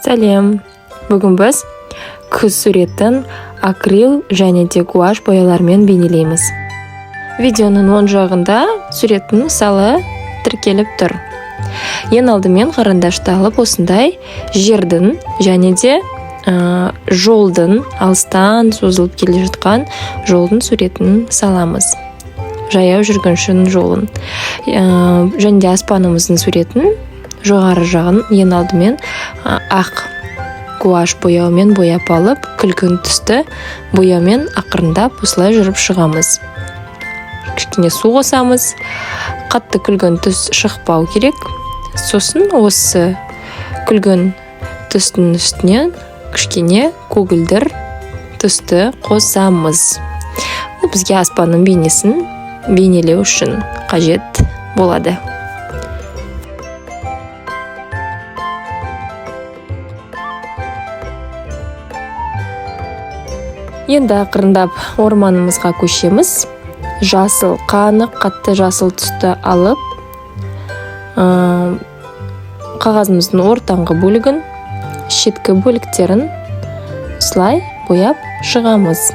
Сәлем! Бүгін біз күз суретін акрил және де гуашь боялармен бейнелейміз. Видеоның оң жағында суреттің мысалы тіркеліп тұр. Ең алдымен қарындашты алып осындай жердің және де жолдың, алыстан созылып келе жатқан жолдың суретін саламыз. Жаяу жүргіншінің жолын. Және де аспанымыздың суретін жоғары жағын ең алдымен ақ гуашь бояумен бояп алып, күлгін түсті бояумен ақырындап осылай жүріп шығамыз. Кішкене су қосамыз. Қатты күлгін түс шықпау керек. Сосын осы күлгін түстің үстінен кішкене көгілдір түсті қосамыз. Бұл бізге аспанның бейнесін бейнелеу үшін қажет болады. Енді ақырындап орманымызға көшеміз. Жасыл, қанық, қатты жасыл түсті алып, қағазымыздың ортаңғы бөлігін, шеткі бөліктерін осылай бояп шығамыз.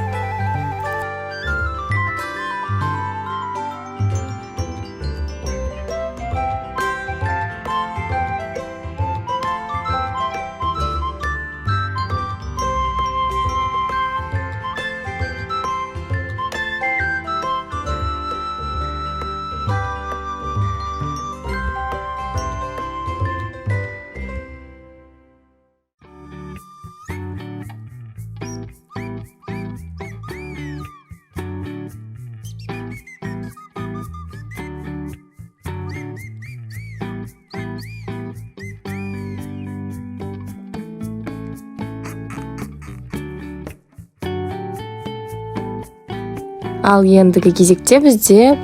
Ал ендігі кезекте бізде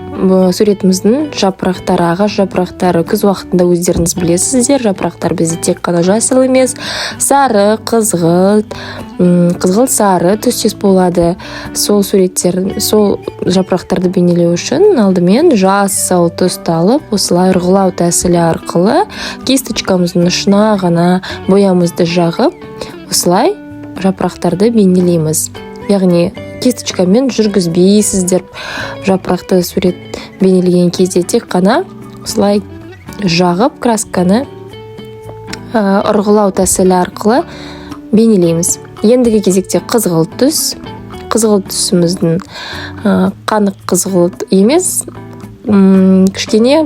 суретіміздің жапырақтары, ағаш жапырақтары күз уақытында өздеріңіз білесіздер. Жапырақтар бізде тек қана жасыл емес, сары, қызғылт сары түстес болады. Сол жапырақтарды бейнелеу үшін алдымен жасыл түсті алып, осылай ұрғылау тәсілі арқылы кисточкамыздың ұшына ғана боямызды жағып, осылай жапырақтарды бейнелейміз. Яғни кисточкамен жүргізбейсіздер. Жапырақты сурет бейнелеген кезде тек қана осылай жағып красканы ұрғылау тәсілі арқылы бейнелейміз. Ендігі кезекте қызғылт түс. Қызғылт түсіміздің қанық қызғылт емес, кішкене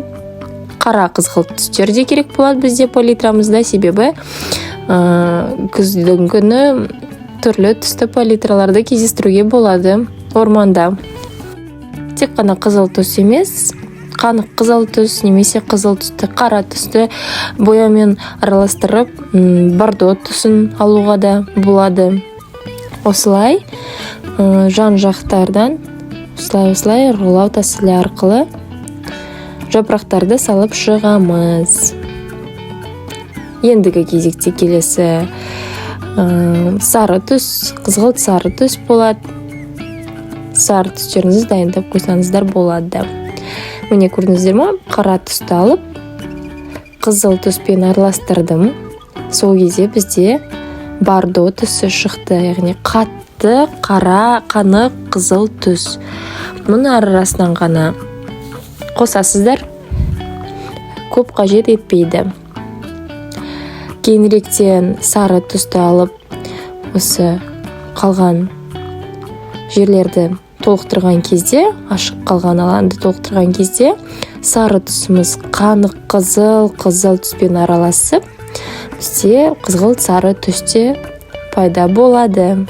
қара қызғылт түстер де керек болады бізде палитрамызда, себебі күздің күні түрлі түсті палитраларды кездестіруге болады орманда. Тек қана қызыл түс емес, қанық қызыл түс немесе қызыл түсті, қара түсті бояумен араластырып, бордо түсін алуға да болады. Осылай жан жақтардан осылай ұрғылау тәсілі арқылы жапырақтарды салып шығамыз. Ендігі кезекте келесі сары түс, қызғылт сары түс болады. Сары түстеріңізді дайындап қойсаңыздар болады. Міне көрдіңіздер ме? Қара түсті алып, қызыл түспен араластырдым. Сол кезде бізде бордо түсі шықты, яғни қатты қара, қанық қызыл түс. Мұны арасынан ғана қосасыздар, көп қажет етпейді. Кейініректен сары түсті алып, осы қалған жерлерді толықтырған кезде, ашық қалған алаңды толықтырған кезде, сары түсіміз қанық қызыл түспен араласып, бізде қызғылт сары түсте пайда болады.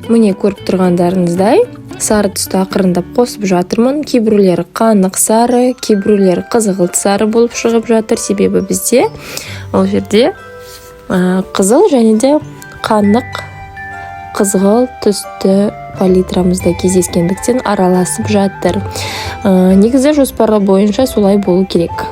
Міне көріп тұрғандарыңыздай, сары түсті ақырындап қосып жатырмын. Кейбіреулері қанық сары, кейбіреулері қызғылт сары болып шығып жатыр. Себебі бізде ол жерде қызыл және де қанық қызғылт түсті палитрамызда кездескендіктен араласып жатыр. Негізі жоспарлы бойынша солай болу керек.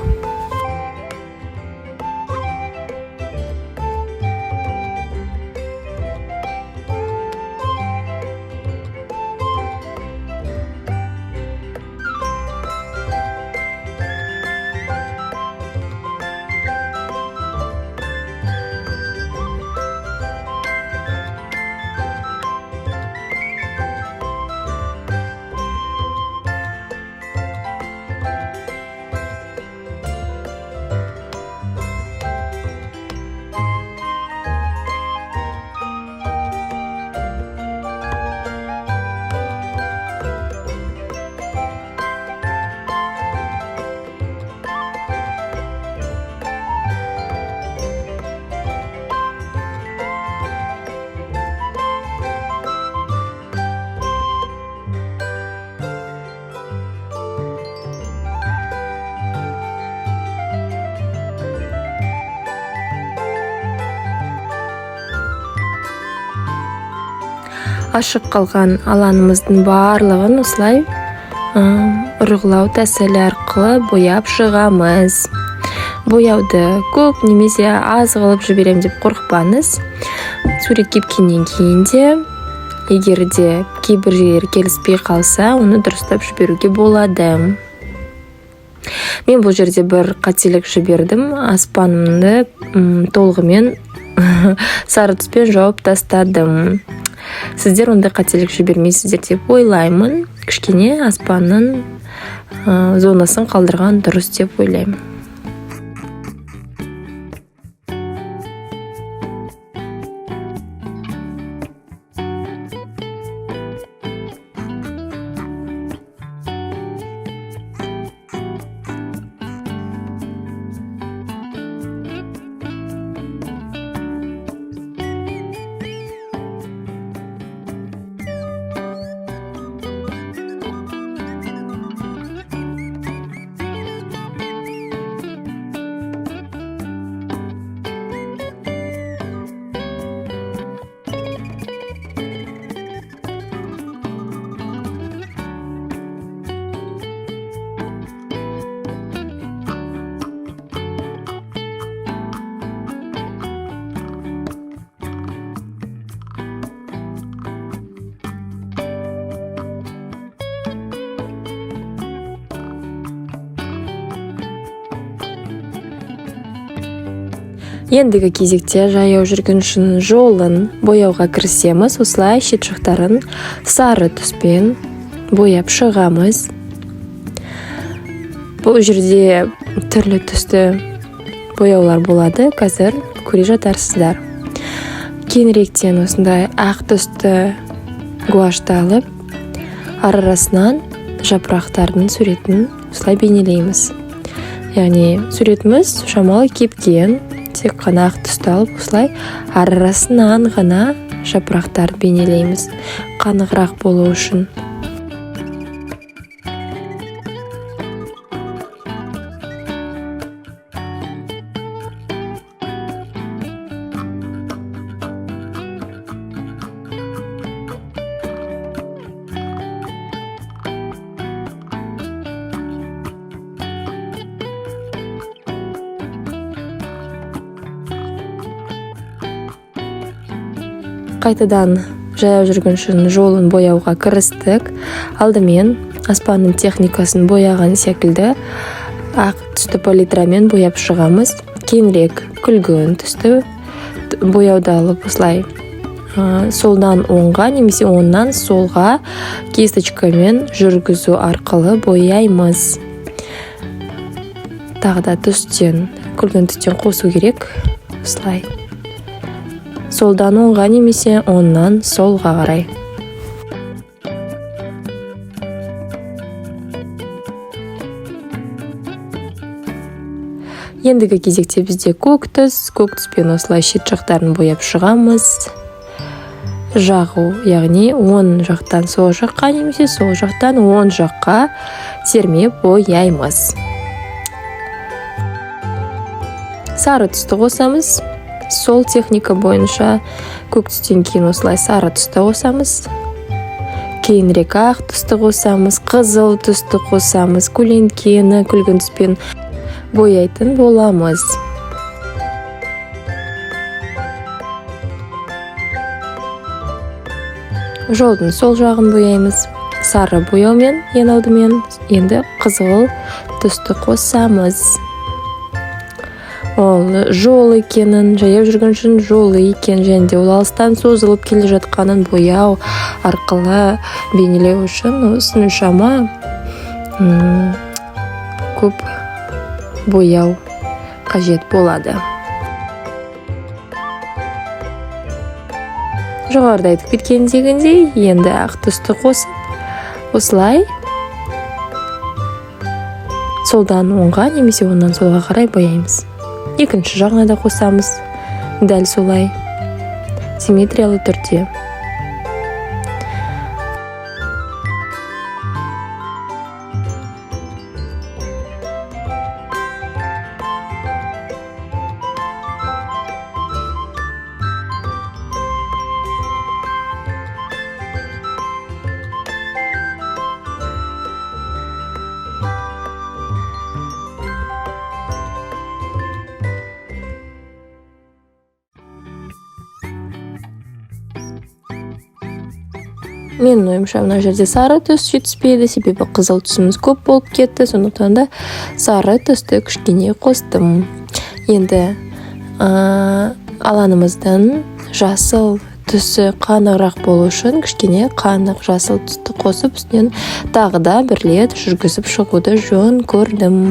Ашық қалған алаңымыздың барлығын осылай ұрғылау тәсілі арқылы бояп шығамыз. Бояуды көп немесе аз қылып жіберем деп қорықпаңыз. Сурет кеткеннен кейін де, егер де кейбір жерлер келіспей қалса, оны дұрыстап жіберуге болады. Мен бұл жерде бір қателік жібердім. Аспанымды толығымен сары түспен жауып тастадым. Сіздер ондай қателік жібермейсіздер деп ойлаймын. Кішкене аспанның зонасын қалдырған дұрыс деп ойлаймын. Ендігі кезекте жаяу жүргіншінің жолын бояуға кірісеміз. Осылай шет жақтарын сары түспен бояп шығамыз. Бұл жерде түрлі түсті бояулар болады, қазір көре жатарсыздар. Кейініректен осындай ақ түсті гуашты алып, арасынан жапырақтардың суретін осылай бейнелейміз. Яғни суретіміз шамалы кепкен, тек қана ақ түсті алып, осылай арасынан ғана жапырақтарды бейнелейміз, қанығырақ болу үшін. Қайтадан жаяу жүргіншінің жолын бояуға кірістік. Алдымен аспанның техникасын бояған секілді ақ түсті палитрамен бояп шығамыз. Кейінірек күлгін түсті бояуды алып, осылай солдан оңға немесе оңнан солға кисточкамен жүргізу арқылы бояймыз. Тағы да түстен, күлгін түстен қосу керек. Осылай солдан оңға немесе оңнан солға қарай. Ендігі кезекте бізде көк түспен осылай шет жақтарын бояп шығамыз. Жағу, яғни оң жақтан сол жаққа немесе сол жақтан оң жаққа сермеп бояймыз. Сары түсті қосамыз. сол техника бойынша көк түстен кейін осылай сары түсті қосамыз. Кейінірек ақ түсті қосамыз, қызыл түсті қосамыз, көлеңкені күлгін түспен бояйтын боламыз. Жолдың сол жағын бояймыз. Сары бояумен ең алдымен, енді қызыл түсті қосамыз. Ол жол екенін, жаяу жүргін үшін жолы екен, және де ол алыстан созылып келе жатқанын бояу арқылы бейнелеу үшін осыншама көп бояу қажет болады. Жоғарыда айтып кеткендегіндей, енді ақ түсті қосып, осылай солдан оңға немесе оңнан солға қарай бояймыз. Екінші жағына да қосамыз. Дәл солай симметриялы түрде. Менің ойымша мына жерде сары түс жетіспейді, себебі қызыл түсіміз көп болып кетті, сондықтан да сары түсті кішкене қостым. Енді алаңымыздың жасыл түсі қанығырақ болу үшін кішкене қанық жасыл түсті қосып, үстінен тағы да бір рет жүргізіп шығуды жөн көрдім.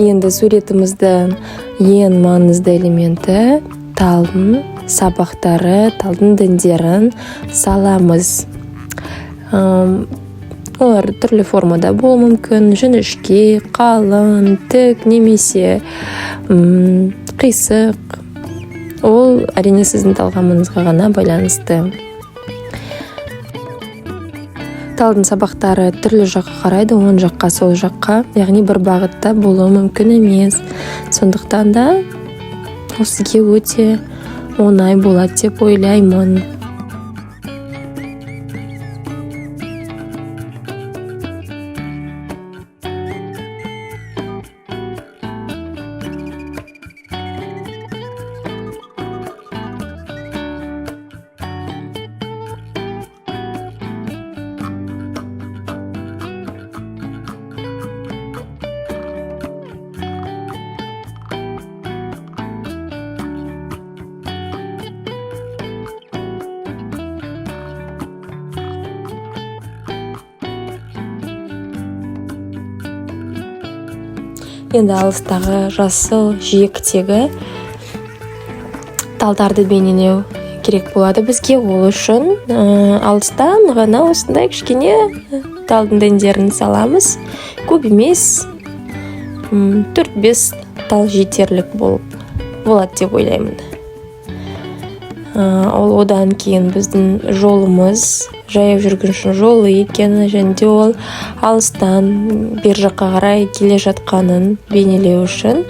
Енді суретіміздің ең маңызды элементі талдың сабақтары, талдың діндерін саламыз. Олар түрлі формада болуы мүмкін: жіңішке, қалың, тік немесе қисық. Ол әрине сіздің талғамыңызға ғана байланысты. Талдың сабақтары түрлі жаққа қарайды, оң жаққа, сол жаққа, яғни бір бағытта болуы мүмкін емес. Сондықтан да ол сізге өте оңай болады деп ойлаймын. Енді алыстағы жасыл жиектегі талдарды бейнелеу керек болады бізге. Ол үшін алыстан ғана осындай кішкене талдың дендерін саламыз. Көп емес, 4-5 тал жетерлік болады деп ойлаймын. Ол одан кейін біздің жолымыз жаяу жүргінші жолы екені, және де ол алыстан бер жаққа қарай келе жатқанын бейнелеу үшін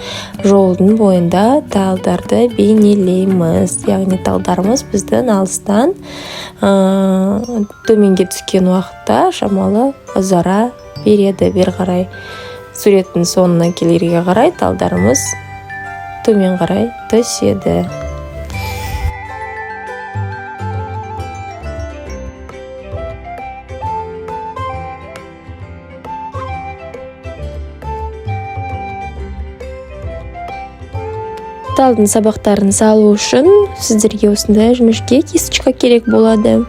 жолдың бойында талдарды бейнелейміз. Яғни талдарымыз біздің алыстан төменге түскен уақытта шамалы ұзара береді. Бер қарай суреттің соңына келерге қарай талдарымыз төмен қарай түседі. талдың сабақтарын салу үшін сіздерге осындай жіңішке кисточка керек болады.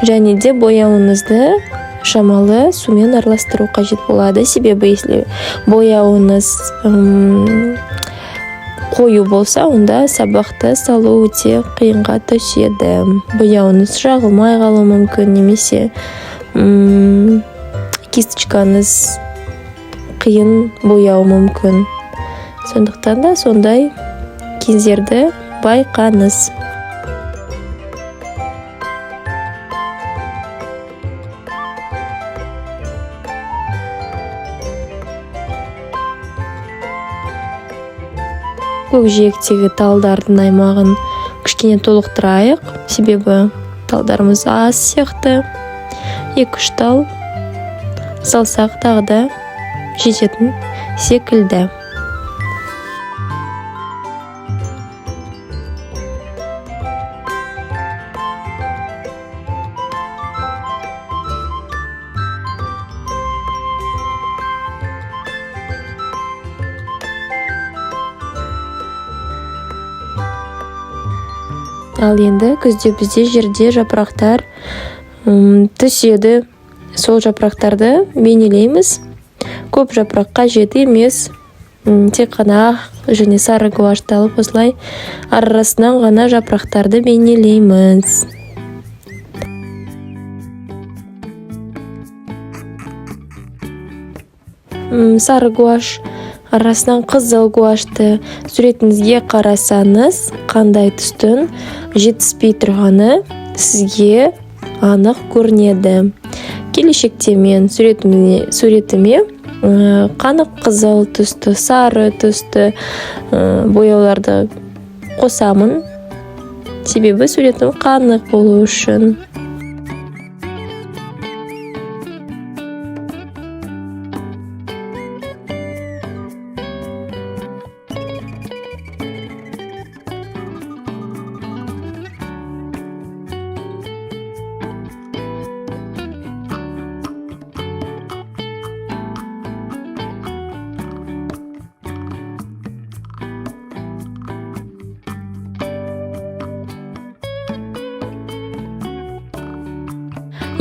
Және де бояуыңызды шамалы сумен араластыру қажет болады. Себебі если бояуыңыз қою болса, онда сабақты салу өте қиынға түседі. Бояуыңыз жағылмай қалуы мүмкін, немесе кисточкаңыз қиын бояуы мүмкін. Сондықтан да сондай кездерді байқаңыз. Көкжиектегі талдардың аймағын кішкене толықтырайық, себебі талдарымыз аз сияқты. 2-3 тал салсақ тағы да жететін секілді. Ал енді күзде бізде жерде жапырақтар түседі. Сол жапырақтарды бейнелейміз. Көп жапырақ қажет емес. Тек қана ақ және сары гуашьты алып осылай арасынан ғана жапырақтарды бейнелейміз. Сары гуашь арасынан қызыл гуашьты суретіңізге қарасаңыз, қандай түстің жетіспей тұрғаны сізге анық көрінеді. Келешекте мен суретіме қанық қызыл түсті, сары түсті бояуларды қосамын. Себебі суретім қанық болу үшін.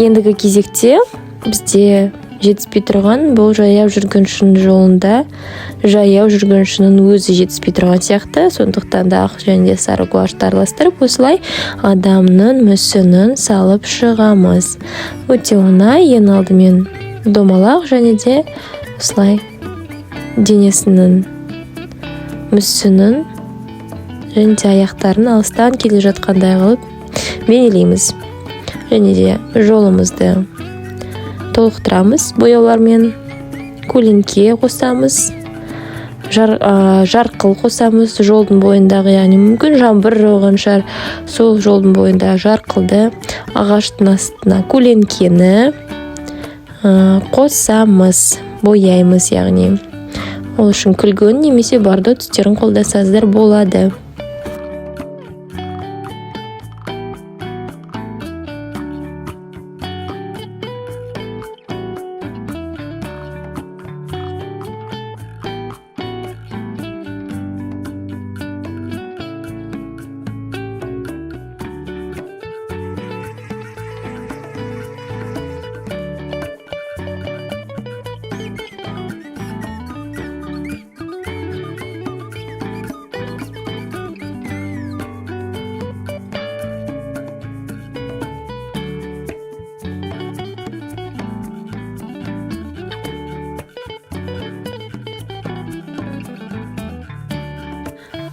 Ендігі кезекте бізде жетіспей тұрған бұл жаяу жүргіншінің жолында жаяу жүргіншінің өзі жетіспей тұрған сияқты. Сондықтан да ақ және де сары гуашьты араластырып осылай адамның мүсінін салып шығамыз. Өте оңай. Ең алдымен домалақ және де осылай денесінің мүсінін және де аяқтарын алыстан келе жатқандай қылып бейнелейміз. Және де жолымызды толықтырамыз бояулармен. Көлеңке қосамыз, жарқыл қосамыз жолдың бойындағы, яғни мүмкін жаңбыр жауған шығар, сол жолдың бойында жарқылды, ағаштың астына көлеңкені қосамыз, бояймыз, яғни ол үшін күлгін немесе бардо түстерін қолдансаңыздар болады.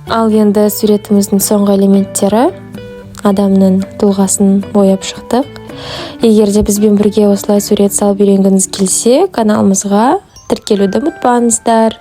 Ал енді суретіміздің соңғы элементтері адамның тұлғасын бояп шықтық. Егер де бізбен бірге осылай сурет салып үйренгіңіз келсе, каналымызға тіркелуді ұмытпаңыздар.